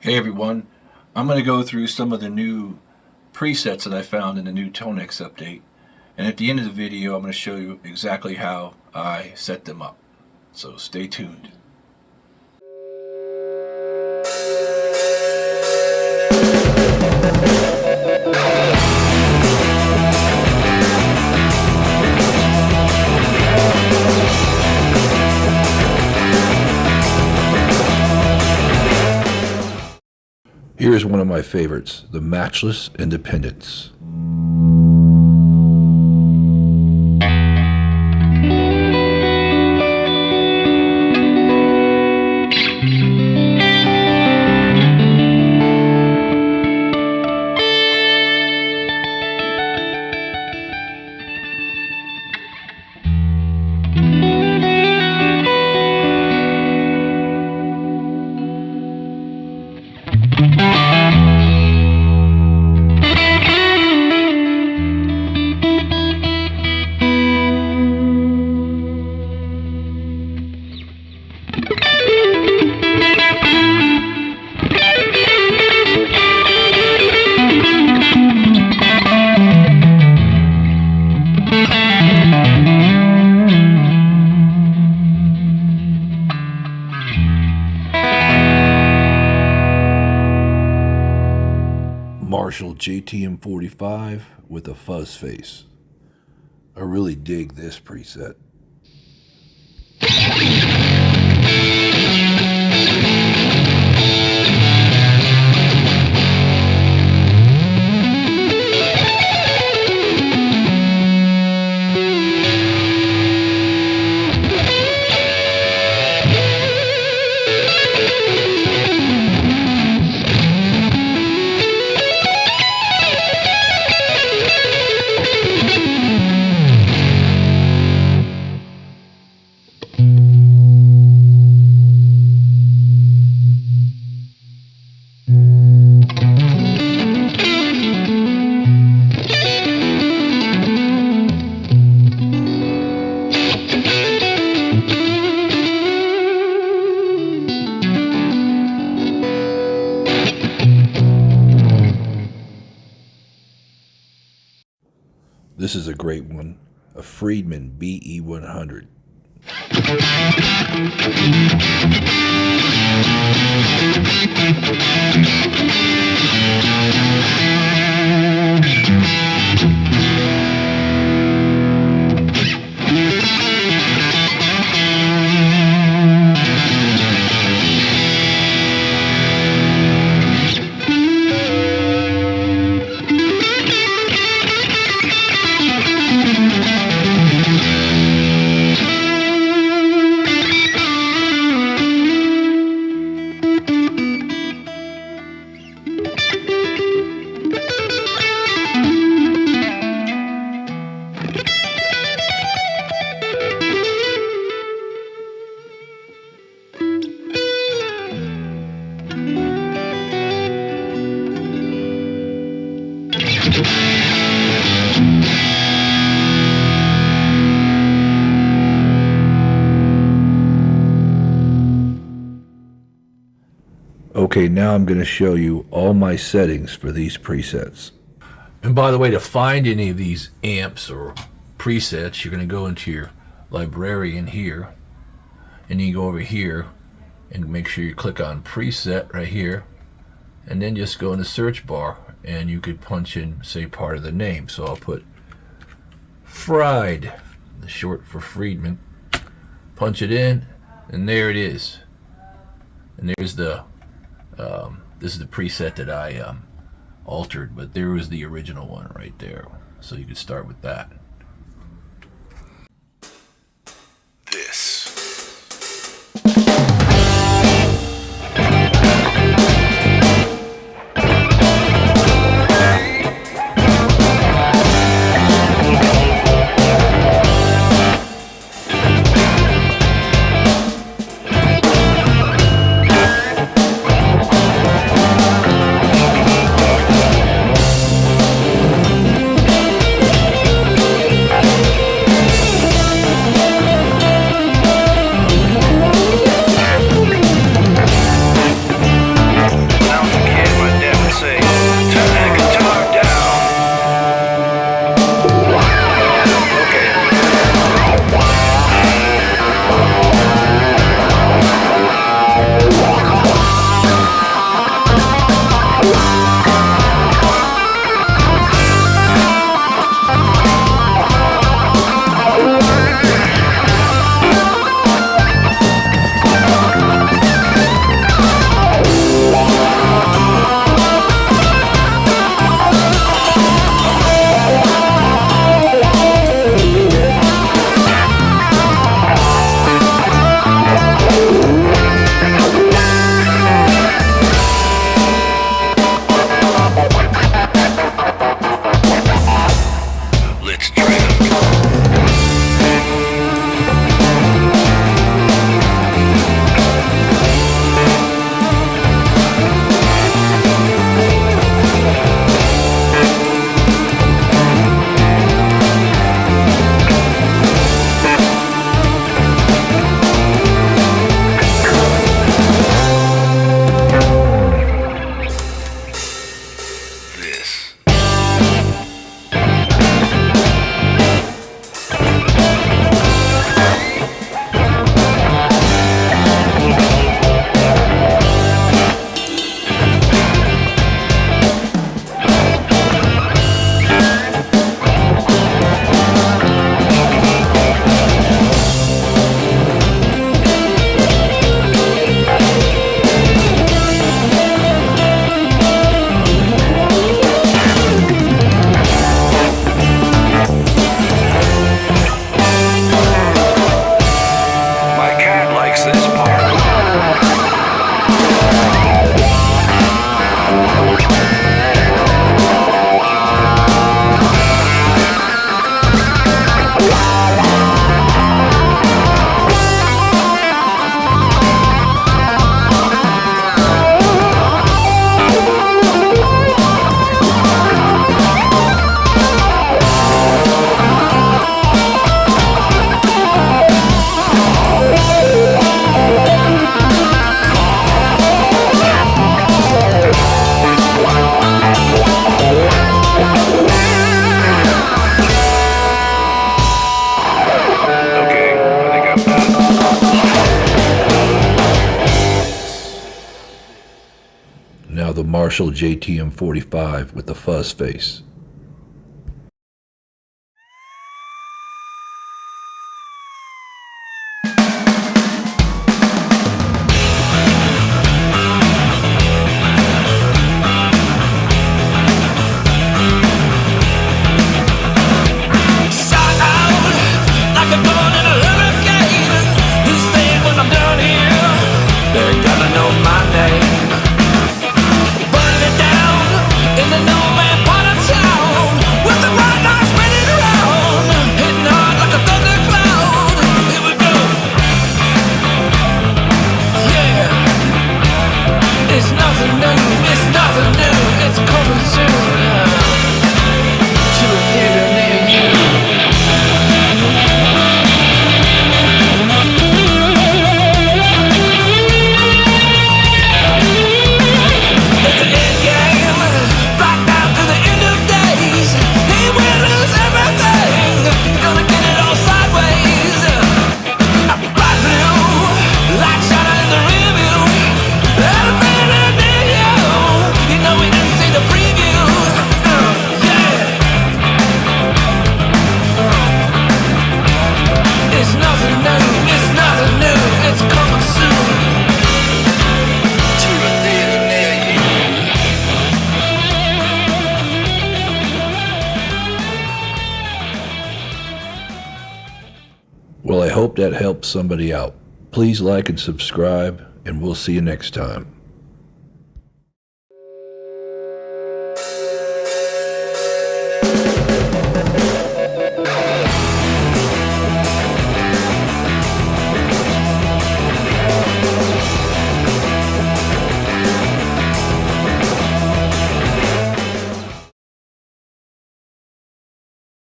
Hey everyone, I'm going to go through some of the new presets that I found in the new Tonex update, and at the end of the video I'm going to show you exactly how I set them up, so stay tuned. Here's one of my favorites, the Matchless Independence. Marshall JTM 45 with a Fuzz Face. I really dig this preset. This is a great one, a Friedman BE 100. Okay, now I'm going to show you all my settings for these presets. And by the way, to find any of these amps or presets, you're going to go into your librarian here, and you go over here and make sure you click on preset right here, and then just go in the search bar and you could punch in, say, part of the name. So I'll put Fried, the short for Friedman, punch it in, and there it is. And there's the this is the preset that I altered, but there was the original one right there. So you could start with that. Now the Marshall JTM 45 with the Fuzz Face. Well, I hope that helps somebody out. Please like and subscribe, and we'll see you next time.